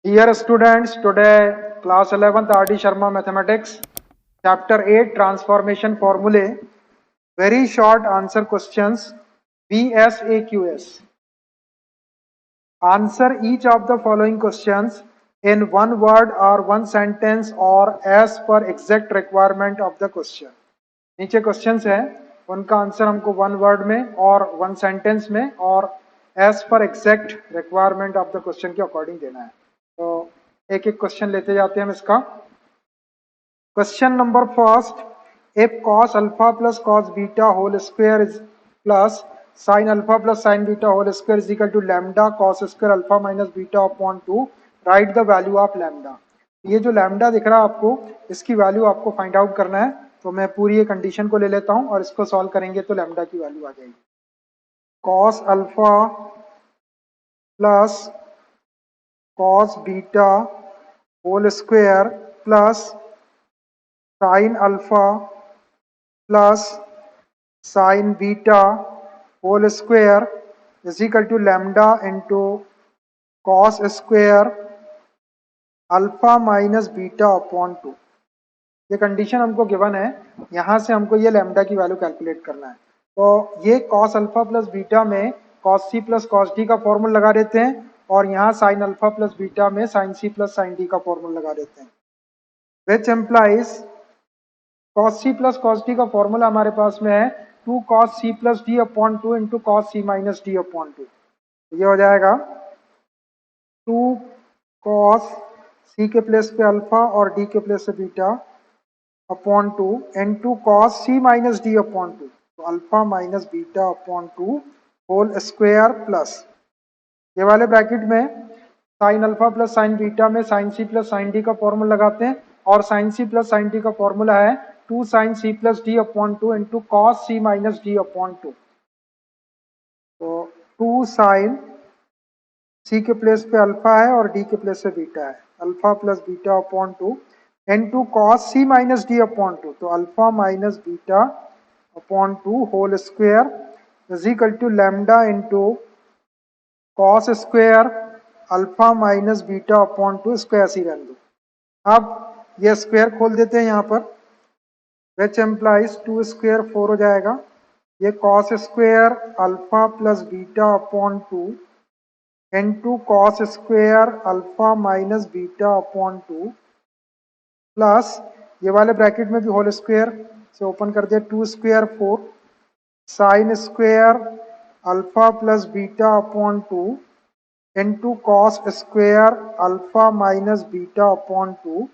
Dear students, today class 11th RD Sharma Mathematics, chapter 8 Transformation Formulae, very short answer questions, VSAQS. Answer each of the following questions in one word or one sentence or as per exact requirement of the question. नीचे questions हैं, उनका answer हमको one word में और one sentence में और as per exact requirement of the question के according देना है। तो एक एक क्वेश्चन लेते जाते हैं हम इसका। Question number first, if cos alpha plus cos beta whole square is plus sin alpha plus sin beta whole square is equal to lambda cos square alpha minus beta upon 2, right the value of lambda. ये जो lambda दिख रहा है आपको, इसकी value आपको find out करना है। तो मैं पूरी ये कंडीशन को ले लेता हूं और इसको सॉल्व करेंगे तो लैम्डा की वैल्यू आ जाएगी। cos alpha plus cos beta whole square plus sin alpha plus sin beta whole square is equal to lambda into cos square alpha minus beta upon 2। ये कंडीशन हमको गिवन है, यहां से हमको ये लैम्डा की वैल्यू कैलकुलेट करना है। तो ये cos अल्फा प्लस बीटा में cos c plus cos d का फॉर्मूला लगा देते हैं और यहाँ sin अल्फा प्लस बीटा में sin c plus sin d का फॉर्मूला लगा देते हैं, which employs cos c plus cos d का फॉर्मूला हमारे पास में है 2 cos c plus d upon 2 into cos c minus d upon 2। ये हो जाएगा 2 cos c के प्लेस पे अल्फा और d के प्लेस पे beta upon 2 into cos c minus d upon 2, तो alpha minus beta upon 2 whole square plus ये वाले ब्रैकेट में sine alpha plus sine beta में sine C plus sine D का फॉर्मूला लगाते हैं और sine C plus sine D का फॉर्मूला है 2 sine C plus D upon 2 into cos C minus D upon 2। तो 2 साइन सी के प्लेस पे अल्फा है और डी के प्लेस पे बीटा है, alpha plus beta upon 2 into cos C minus D upon 2, तो alpha minus beta upon 2 whole square is equal to lambda into cos square alpha minus beta upon 2, इसको ऐसे ही रहने दो। अब ये स्क्वायर खोल देते हैं यहाँ पर, विच एम्प्लाइज 2 स्क्वायर 4 हो जाएगा। ये cos square alpha plus beta upon 2 into cos square alpha minus beta upon 2 plus ये वाले ब्रैकेट में भी होल स्क्वायर से ओपन कर दिया 2 square 4 sine square alpha plus beta upon 2 into cos square alpha minus beta upon 2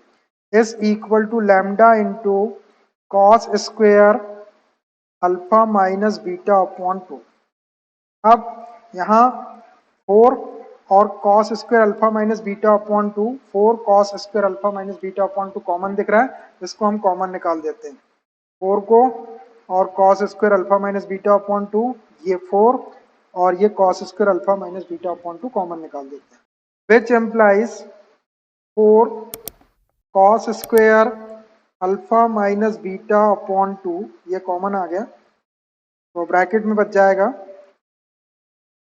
is equal to lambda into cos square alpha minus beta upon 2। अब यहाँ 4 और cos square alpha minus beta upon 2, 4 cos square alpha minus beta upon 2 common दिख रहा है, इसको हम common निकाल देते हैं। 4 को और cos square alpha minus beta upon 2, ये 4 और ये cos square alpha minus beta upon 2 common निकाल देते हैं, which implies 4 cos square alpha minus beta upon 2, ये कॉमन आ गया तो ब्रैकेट में बच जाएगा,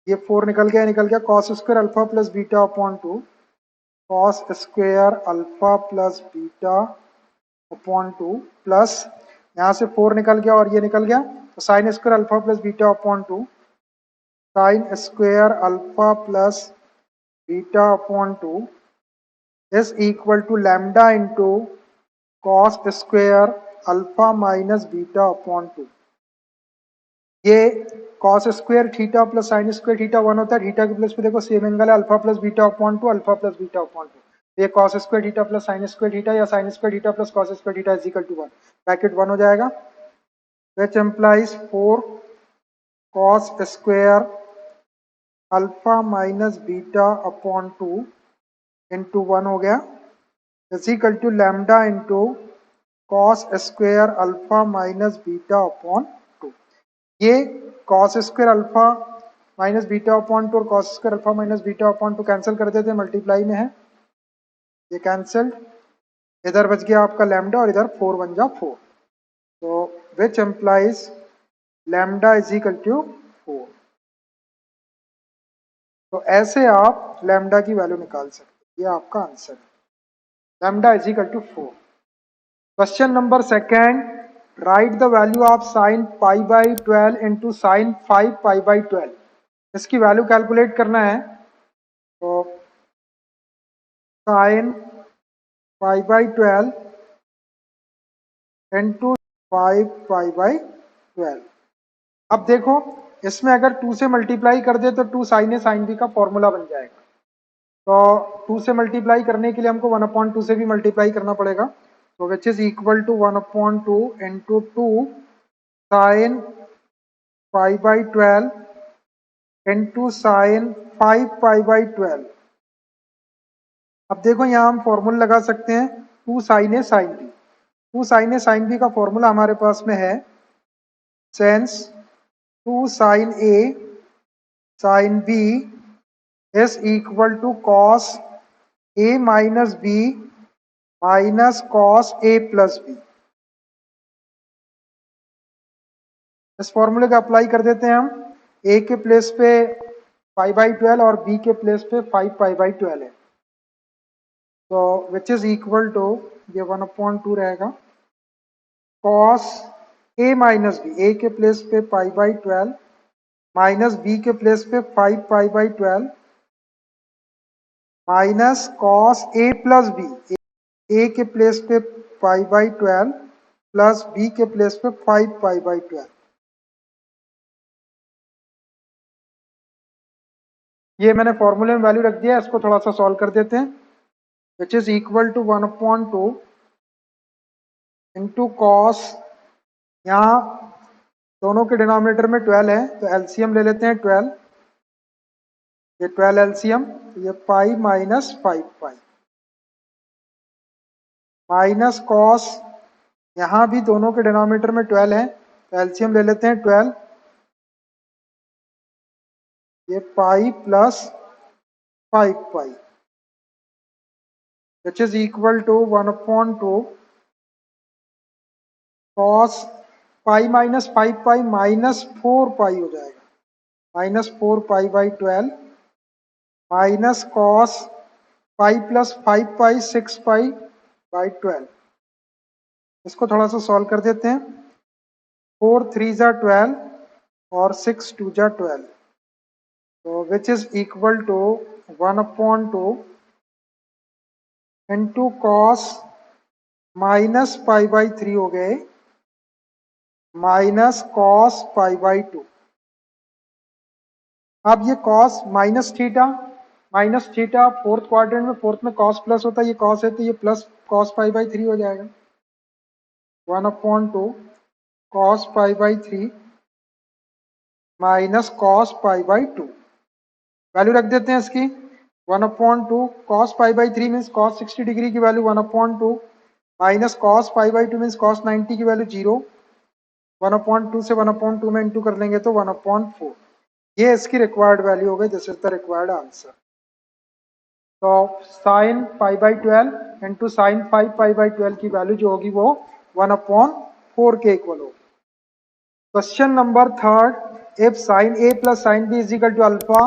ये 4 निकल गया cos square alpha plus beta upon 2 cos square alpha plus beta upon 2 plus यहाँ से 4 निकल गया और ये निकल गया तो sine square alpha plus beta upon 2 sine square alpha plus beta upon 2 is equal to lambda into cos square alpha minus beta upon 2। ये cos square theta plus sine square theta 1 होता है, थीटा के plus पे देखो same angle है alpha plus beta upon 2 alpha plus beta upon 2, ये cos square theta plus sine square theta या sine square theta plus cos square theta is equal to 1, bracket 1 हो जाएगा, which implies 4 cos square alpha minus beta upon 2 into 1 हो गया is equal to lambda into cos square alpha minus beta upon 2। ये cos square alpha minus beta upon 2 और cos square alpha minus beta upon 2 cancel कर देते हैं, multiply में है, ये कैंसिल्ड, इधर बच गया आपका लैम्डा और इधर 4 बन जा 4, तो which implies lambda is equal to 4। तो ऐसे आप लैम्डा की वैल्यू निकाल सकते हैं। ये आपका आंसर है। Lambda is equal to 4। Question number second, write the value of sine pi by 12 into sine 5 pi by 12। इसकी वैल्यू कैलकुलेट करना है। तो sine pi by 12 into 5 pi by 12। अब देखो, इसमें अगर 2 से मल्टीप्लाई कर दे तो 2 साइन ए साइन बी का फॉर्मूला बन जाएगा। तो 2 से मल्टीप्लाई करने के लिए हमको 1/2 से भी मल्टीप्लाई करना पड़ेगा। तो which is equal to 1/2 into 2 sine pi by 12 into sine 5 pi by 12। अब देखो यहाँ हम फॉर्मूला लगा सकते हैं 2 sine A sine B. 2 sine A sine B का फॉर्मूला हमारे पास में है sense 2 sine A sine B is equal to cos A minus B minus cos A plus B. इस फॉर्मूले का अप्लाई कर देते हैं हम। ए के प्लेस पे पाई बाई 12 और बी के प्लेस पे 5 पाई बाई 12 है। तो विच इज इक्वल टू, ये 1/2 रहेगा cos A minus B, A के प्लेस पे पाई बाई 12 माइनस बी के प्लेस पे 5 pi by 12 minus cos A plus B, A के प्लेस पे पाई बाई 12 प्लस बी के प्लेस पे 5 पाई बाई 12। ये मैंने फॉर्मूले में वैल्यू रख दिया, इसको थोड़ा सा सॉल्व कर देते हैं। Which is equal to 1/2 into cos, यहाँ दोनों के डिनोमिनेटर में 12 है तो एलसीएम ले लेते हैं 12। ये 12 एलसीएम, ये पाई माइनस 5 पाई माइनस कॉस, यहाँ भी दोनों के डिनोमिनेटर में 12 है तो एलसीएम ले लेते हैं 12। ये pi plus 5 pi which is equal to 1/2 cos pi minus 5 pi minus 4 pi हो जाएगा, minus 4 pi by 12 minus cos pi plus 5 pi 6 pi by 12। इसको थोड़ा सा सॉल्व कर देते हैं। 4 3 जा 12 और 6 2 जा 12। तो which is equal to 1/2 into cos minus pi by 3 हो गए माइनस कॉस पाई बाई 2। अब ये cos minus theta fourth quadrant में, फोर्थ में कॉस प्लस होता है, ये कॉस है तो ये प्लस कॉस पाई बाई 3 हो जाएगा। 1/2 cos pi by 3 minus cos pi by 2। Value रख देते हैं इसकी। 1/2 cos pi by 3 means cos 60 degree की value 1/2 minus cos pi by 2 means cos 90 की वैल्यू 0। 1/2 से 1/2 में इंटू कर लेंगे तो 1/4। ये इसकी रिक्वायर्ड वैल्यू हो गई। This is the required answer. तो sine pi by 12 into sine 5 pi by 12 की वैल्यू जो होगी वो 1/4 के इक्वल होगी। Question number third, if sin a plus sin b is equal to alpha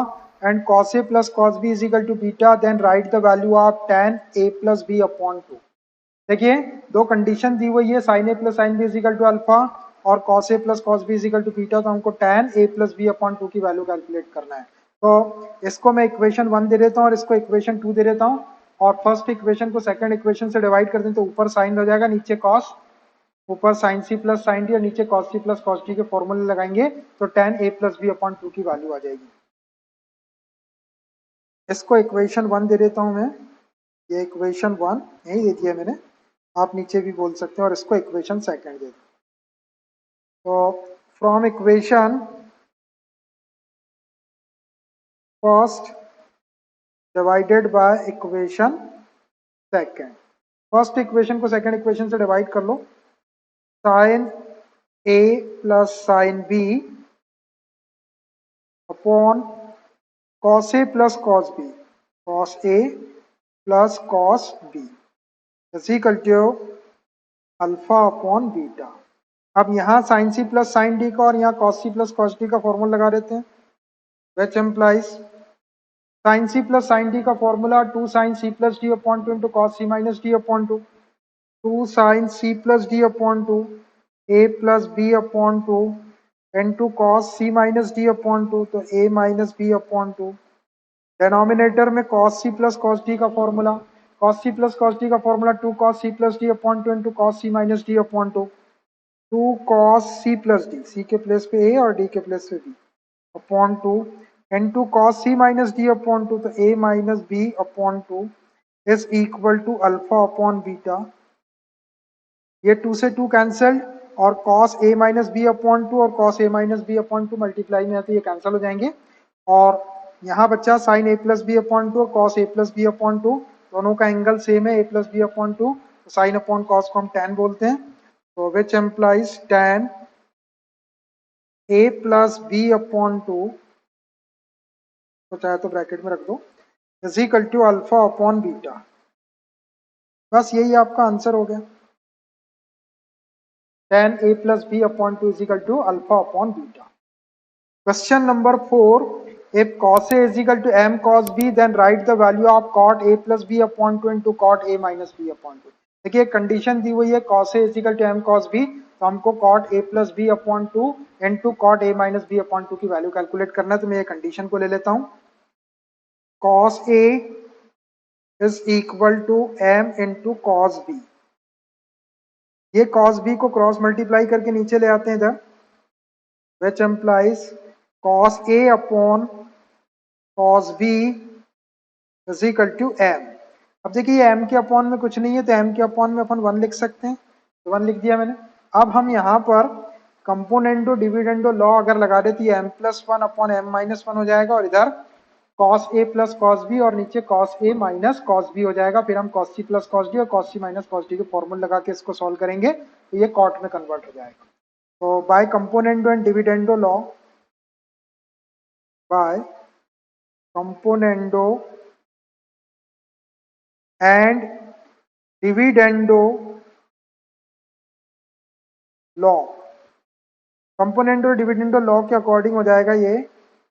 and cos a plus cos b is equal to beta, then write the value of tan a plus b upon 2। देखिए, दो condition दी हुई है, sin a plus sin b is equal to alpha और cos a plus cos b is equal to beta। तो हमको tan a plus b upon 2 की value calculate करना है। तो इसको मैं इक्वेशन 1 दे देता हूँ और इसको इक्वेशन 2 दे देता हूँ, और फर्स्ट इक्वेशन को सेकंड इक्वेशन से डिवाइड कर दें तो ऊपर साइन हो जाएगा, नीचे कॉस, ऊपर sine C plus sine D और नीचे cos C plus cos D के फॉर्मूले लगाएंगे तो tan a plus B upon 2 की वैल्यू आ जाएगी। इसको इक्वेशन 1 दे देता हूं मैं, ये इक्वेशन 1 यही दे दिया मैंने, आप नीचे भी बोल सकते हैं, और इसको इक्वेशन सेकंड दे दो। तो from equation first divided by equation second, first equation को सेकंड इक्वेशन से डिवाइड कर लो। Sine a plus sine b upon cos A plus cos B, cos A plus cos B is equal to alpha upon beta. अब यहाँ sine C plus sine D का और यहाँ cos C plus cos D का formula लगा देते हैं, which employs sine C plus sine D का formula 2 sine C plus D upon two into cos C minus D upon two, 2 sine C plus D upon two A plus B upon two into cos C minus D upon two, तो A minus B upon two. Denominator में cos C plus cos D का formula, cos C plus cos D का formula 2 cos C plus D upon two into cos C minus D upon two, 2 cos c plus D, C के place पे a और d के place पे b upon two into cos C minus D upon two, तो a minus B upon two is equal to alpha upon beta. ये 2 से 2 cancelled और cos a minus B upon two और cos a minus B upon two multiply में आते ये cancel हो जाएंगे और यहाँ बच्चा sine a plus B upon two और cos a plus B upon two, दोनों का एंगल सेम है a plus B upon two, तो साइन अपॉन कॉस को हम tan बोलते हैं, तो which implies tan a plus B upon two, तो चाहे तो ब्रैकेट में रख दो, is equal to alpha upon beta. बस यही आपका आंसर हो गया, tan a plus b upon 2 is equal to alpha upon beta. Question number 4. If cos a is equal to m cos b, then write the value of cot a plus b upon 2 into cot a minus b upon 2. देखिए condition दी हुई है cos a is equal to m cos b, तो हमको cot a plus b upon 2 into cot a minus b upon 2 की value calculate करना है, तो मैं ये कंडीशन को ले लेता हूँ। cos a is equal to m into cos b, ये cos b को क्रॉस मल्टीप्लाई करके नीचे ले आते हैं इधर, which implies cos a upon cos b is equal to m। अब देखिए m के अपॉन में कुछ नहीं है, तो m के अपॉन में अपन 1 लिख सकते हैं, तो 1 लिख दिया मैंने। अब हम यहाँ पर कंपोनेंटो डिविडेंडो लॉ अगर लगा देती है m plus one upon m minus one हो जाएगा, और इधर cos a plus cos b और नीचे cos a minus cos b हो जाएगा। फिर हम cos c plus cos d और cos c minus cos d के फॉर्मूले लगा के इसको सॉल्व करेंगे, तो ये कॉट में कन्वर्ट हो जाएगा। तो by componendo and dividendo law, by componendo and dividendo law, componendo और डिविडेंडो लॉ के अकॉर्डिंग हो जाएगा ये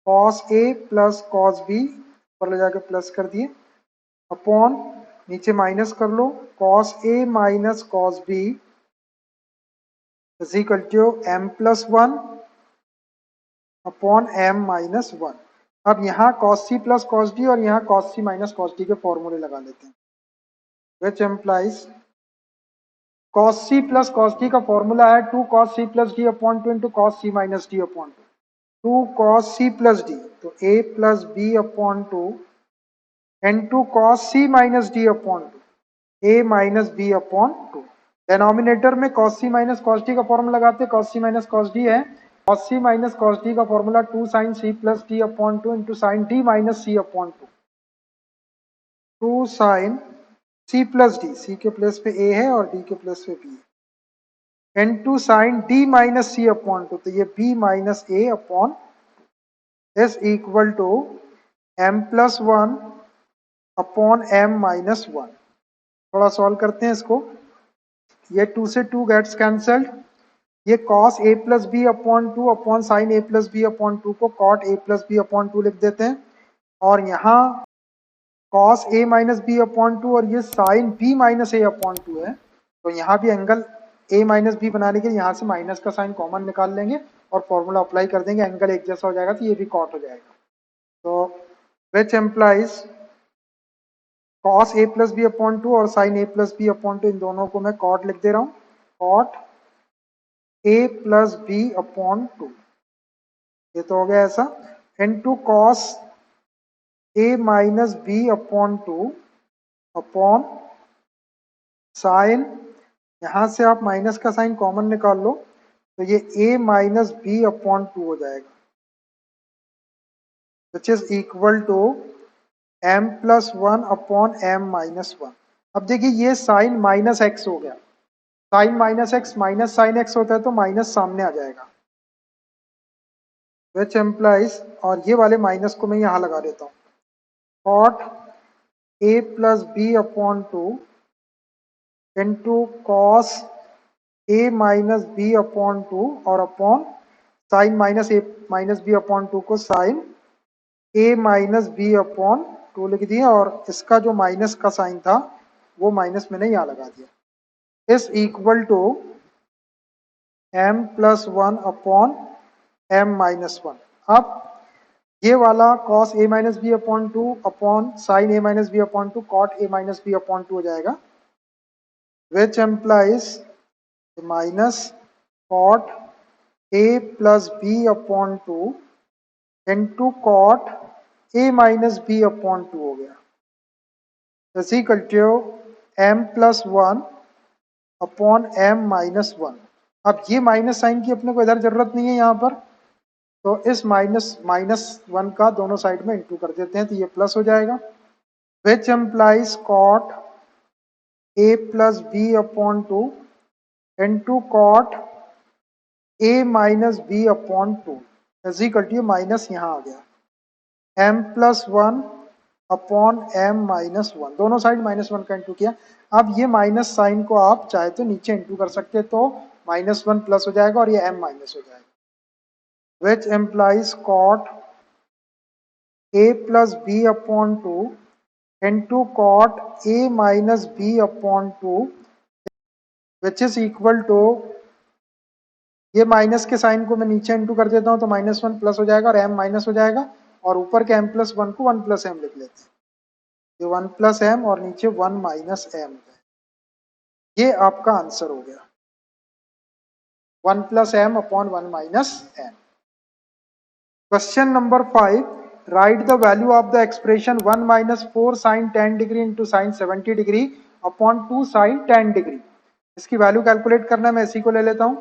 cos a plus cos b, पर ले जाके प्लस कर दिए, अपॉन नीचे माइनस कर लो cos a minus cos b is equal to m plus one upon m minus one. अब यहाँ cos c plus cos d और यहाँ cos c minus cos d के फॉर्मूले लगा लेते हैं, which implies cos c plus cos d का फॉर्मूला है 2 cos c plus d upon two into cos c minus d upon two, 2 cos c plus d, तो a plus b upon two into cos c minus d upon to, a minus b upon two. Denominator में cos c minus cos d का formula लगाते हैं, cos c minus cos d है, cos c minus cos d का formula 2 sin c plus d upon two into sin d minus c upon two, 2 sin c plus D, C के place पे a है और d के place पे b है, into sine d minus c upon two, तो ये b minus a upon is equal to m plus one upon m minus one. थोड़ा सॉल्व करते हैं इसको, ये 2 से 2 गेट्स कैंसल्ड, ये cos a plus B upon two upon sine a plus B upon two को cot a plus B upon two लिख देते हैं, और यहाँ cos a minus B upon two और ये sine b minus a upon two है, तो यहाँ भी एंगल a माइनस बी बनाने के लिए यहाँ से माइनस का साइन कॉमन निकाल लेंगे और फॉर्मूला अप्लाई कर देंगे, एंगल एक जैसा हो जाएगा, तो ये भी कॉट हो जाएगा। तो which employs cos a plus B upon two और sine a plus B upon two, इन दोनों को मैं कॉट लिख दे रहा हूँ, cot a plus B upon two, ये तो हो गया ऐसा, into cos a minus B upon two upon sine, यहां से आप माइनस का साइन कॉमन निकाल लो, तो ये a minus B upon two हो जाएगा, which is equal to m plus one upon m minus one. अब देखिए ये साइन माइनस एक्स हो गया, sine minus X minus sine X होता है तो माइनस सामने आ जाएगा, विच एम्प्लाइज, और ये वाले माइनस को मैं यहाँ लगा देता हूँ, cot a plus B upon two into cos a minus B upon two और upon sine minus A minus B upon two को sine A minus B upon 2 लिख दिया, और इसका जो माइनस का साइन था वो माइनस मैंने यहाँ लगा दिया, is equal to M plus one upon M minus one. अब ये वाला cos A minus B upon two upon sine A minus B upon two cot A minus B upon two हो जाएगा, which implies minus cot A plus B upon two into cot A minus B upon two हो गया, is equal to M plus one upon M minus one. अब ये minus sign की अपने को इधर जरूरत नहीं है यहाँ पर, तो इस माइनस माइनस वन का दोनों साइड में इंटू कर देते हैं तो ये प्लस हो जाएगा, which implies cot A plus B upon two into cot A minus B upon two is equal to minus यहाँ आ गया M plus one upon M minus one, दोनों साइड माइनस वन का इंटू किया। अब ये माइनस साइन को आप चाहे तो नीचे इंटू कर सकते हैं, तो माइनस वन प्लस हो जाएगा और ये एम माइनस हो जाएगा, which implies cot a plus b upon 2 into cot a minus b upon 2 which is equal to, ये माइनस के साइन को मैं नीचे इंटू कर देता हूं तो माइनस वन प्लस हो जाएगा और एम माइनस हो जाएगा, और ऊपर के एम प्लस वन को वन प्लस एम लिख लेते हैं, ये वन प्लस एम और नीचे वन माइनस एम, ये आपका आंसर हो गया, one plus M upon one minus M. Question number 5, write the value of the expression 1 minus 4 sin 10 degree into sin 70 degree upon 2 sin 10 degree। इसकी value calculate करना है, मैं इसी को ले लेता हूं,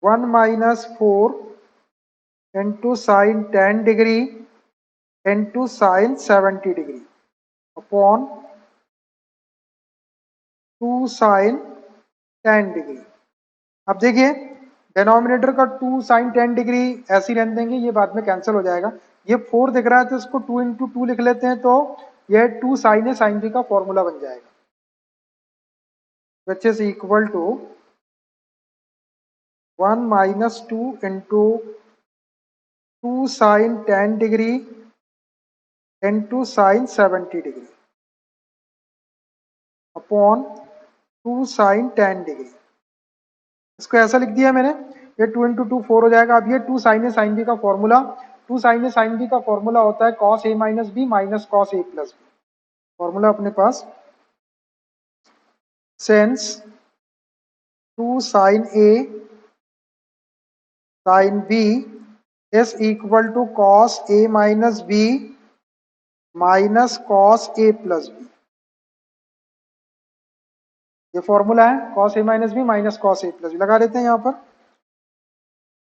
1 minus 4 into sin 10 degree into sin 70 degree upon 2 sin 10 degree। अब देखिए डिनोमिनेटर का 2 साइन 10 डिग्री ऐसी रहने देंगे, ये बाद में कैंसिल हो जाएगा, ये 4 दिख रहा है तो इसको 2 इंटू टू लिख लेते हैं, तो ये 2 साइन ए साइन बी का फॉर्मूला बन जाएगा, which is equal to 1 minus 2 into 2 sine 10 degree into sine 70 degree upon 2 sine 10 degree. इसको ऐसा लिख दिया मैंने, ये 2 इंटू टू 4 हो जाएगा। अब ये 2 साइन ए साइन बी का formula, 2 sine A sine B का फॉर्मूला होता है cos A minus B minus cos A plus B, formula अपने पास, since 2 sine A sine B is equal to cos A minus B minus cos A plus B, ये formula है cos A minus B minus cos A plus B, लगा देते हैं यहाँ पर,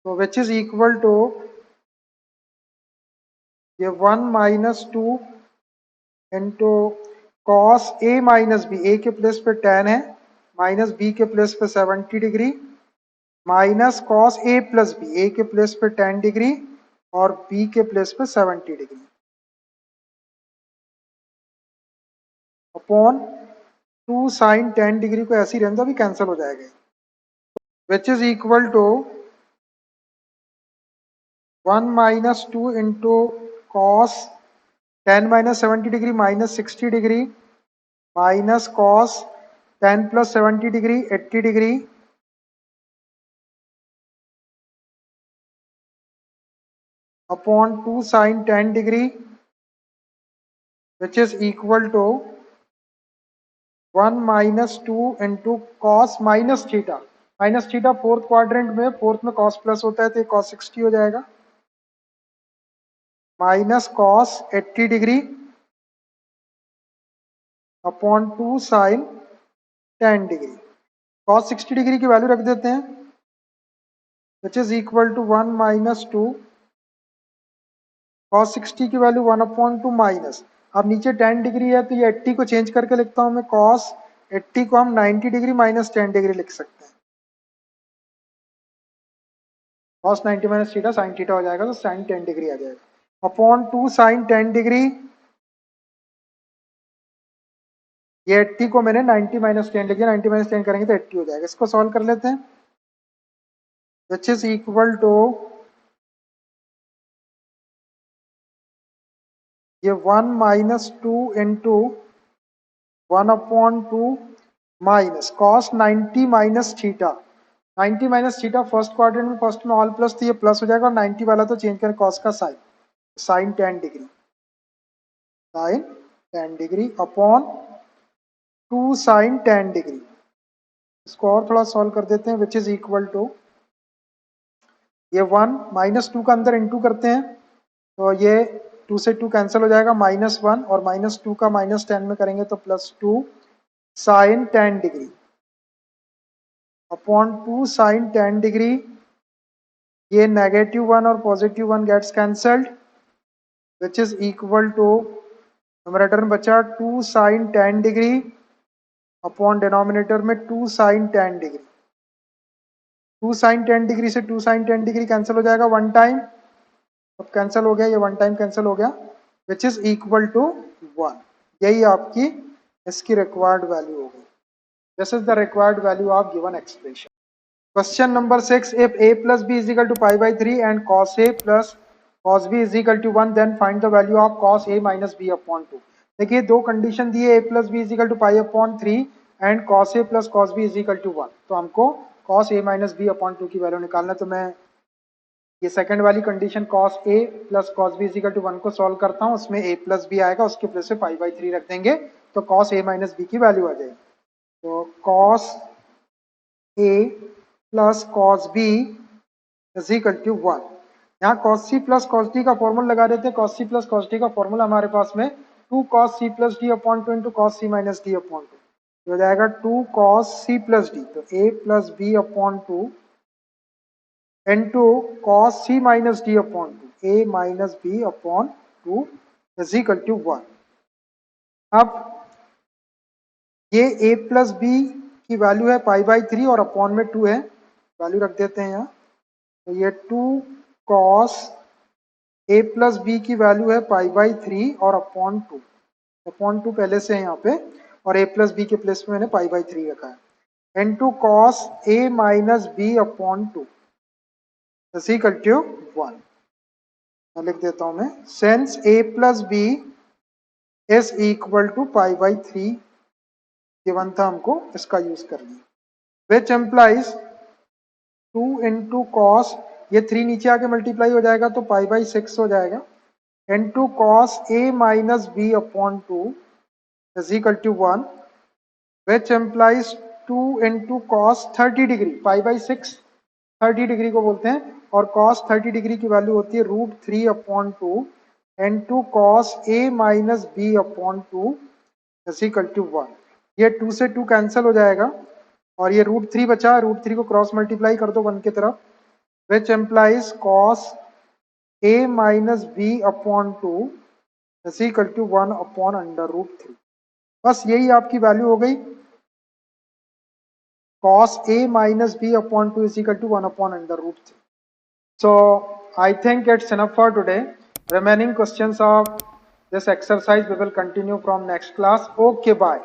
तो विच इज इक्वल टू ये 1 minus 2 into cos A minus B, A के प्लेस पे 10 है, माइनस बी के प्लेस पे 70 degree minus cos A plus B, A के प्लेस पे 10 डिग्री और बी के प्लेस पे 70 डिग्री अपॉन 2 साइन 10 डिग्री को ऐसे ही रहने दो, अभी कैंसिल हो जाएगा, which is equal to 1 minus 2 into cos 10 minus 70 degree minus 60 degree minus cos 10 plus 70 degree 80 degree upon 2 sine 10 degree which is equal to 1 minus 2 into cos minus theta fourth quadrant में, fourth में cos प्लस होता है तो ये cos 60 हो जाएगा, minus cos 80 degree upon 2 sine 10 degree, cos 60 degree की वैल्यू रख देते हैं, which is equal to 1 minus 2 cos 60 की वैल्यू 1 अपॉन 2 माइनस, अब नीचे 10 डिग्री है तो ये 80 को चेंज करके लिखता हूं मैं, cos 80 को हम 90 डिग्री माइनस 10 डिग्री लिख सकते हैं, cos 90 minus theta sine theta हो जाएगा तो साइन 10 डिग्री आ जाएगा अपॉन 2 साइन 10 डिग्री, ये 80 को मैंने 90 माइनस 10 लिख दिया, 90 माइनस 10 करेंगे तो 80 हो जाएगा, इसको सॉल्व कर लेते हैं, विच इज इक्वल टू ये 1 minus 2 into 1/2 minus cos 90 minus theta. 90 minus theta first quadrant में, फर्स्ट में ऑल प्लस, तो ये प्लस हो जाएगा, और 90 वाला तो चेंज करें कॉस का sine, sine 10 degree, sine 10 degree upon 2 sine 10 degree. इसको और थोड़ा सॉल्व कर देते हैं, विच इज इक्वल टू, ये 1 माइनस 2 का अंदर इंटू करते हैं तो ये 2 से 2 कैंसिल हो जाएगा, -1, और -2 का -10 में करेंगे तो +2 sine 10 degree upon 2 sine 10 degree. ये -1 और +1 gets cancelled, which is equal to, numerator में बचा 2 साइन 10 डिग्री अपॉन डिनोमिनेटर में 2 साइन 10 डिग्री। 2 साइन 10 डिग्री से 2 साइन 10 डिग्री कैंसिल हो जाएगा वन टाइम, अब कैंसिल हो गया, ये वन टाइम कैंसिल हो गया, विच इज इक्वल टू 1। यही आपकी इसकी रिक्वायर्ड वैल्यू होगी। This is the required value of given expression. Question number 6, if a plus b is equal to pi/3 and cos a plus cos b is equal to 1, then find the value of cos a minus b upon 2। देखिए दो condition दी है, a plus b is equal to pi/3 and cos a plus cos b is equal to 1, तो हमको cos a minus b upon 2 की value निकालना। तो मैं ये सेकंड वाली condition cos a plus cos b is equal to 1 को solve करता हूँ, उसमें a plus b आएगा, उसके प्लेस पे pi/3 रख देंगे तो cos a minus b की वैल्यू आ जाएगी। तो cos a plus cos B is equal to 1। यहाँ cos C plus cos D का फॉर्मूला लगा देते हैं। Cos C plus cos D का फॉर्मूला हमारे पास में 2 cos c plus D upon 2 into cos C minus D upon 2 हो जाएगा 2 cos c प्लस डी, तो a plus B upon 2 into cos C minus D upon 2, a minus B upon 2 is equal to 1। अब ये a plus B की value है pi/3 और upon में 2 है, वैल्यू रख देते हैं यहाँ, तो ये 2 cos a प्लस बी की वैल्यू है pi/3 और अपॉन 2, अपॉन 2 पहले से है यहाँ पे, और a प्लस बी के प्लेस में मैंने pi/3 रखा है, into cos a minus B upon 2 is equal to 1। मैं लिख देता हूं मैं, since a plus B is equal to pi/3 given था, हमको इसका यूज कर लिया, विच एम्प्लाइज 2 इंटू कॉस, ये 3 नीचे आके मल्टीप्लाई हो जाएगा तो pi/6 हो जाएगा, into cos a minus B upon 2 is equal to 1, which implies 2 into cos 30 degree, pi/6 30 degree को बोलते हैं, और कॉस 30 डिग्री की वैल्यू होती है √3 upon 2 into cos a minus B upon 2 is equal to 1। ये 2 से 2 कैंसिल हो जाएगा, और ये √3 बचा, √3 को क्रॉस मल्टीप्लाई कर दो 1 की तरफ, which implies cos a minus B upon 2 is equal to 1 upon √3। बस यही आपकी वैल्यू हो गई, cos a minus b upon 2 is equal to 1 upon √3। So I think it's enough for today. Remaining questions of this exercise we will continue from next class. Okay, bye.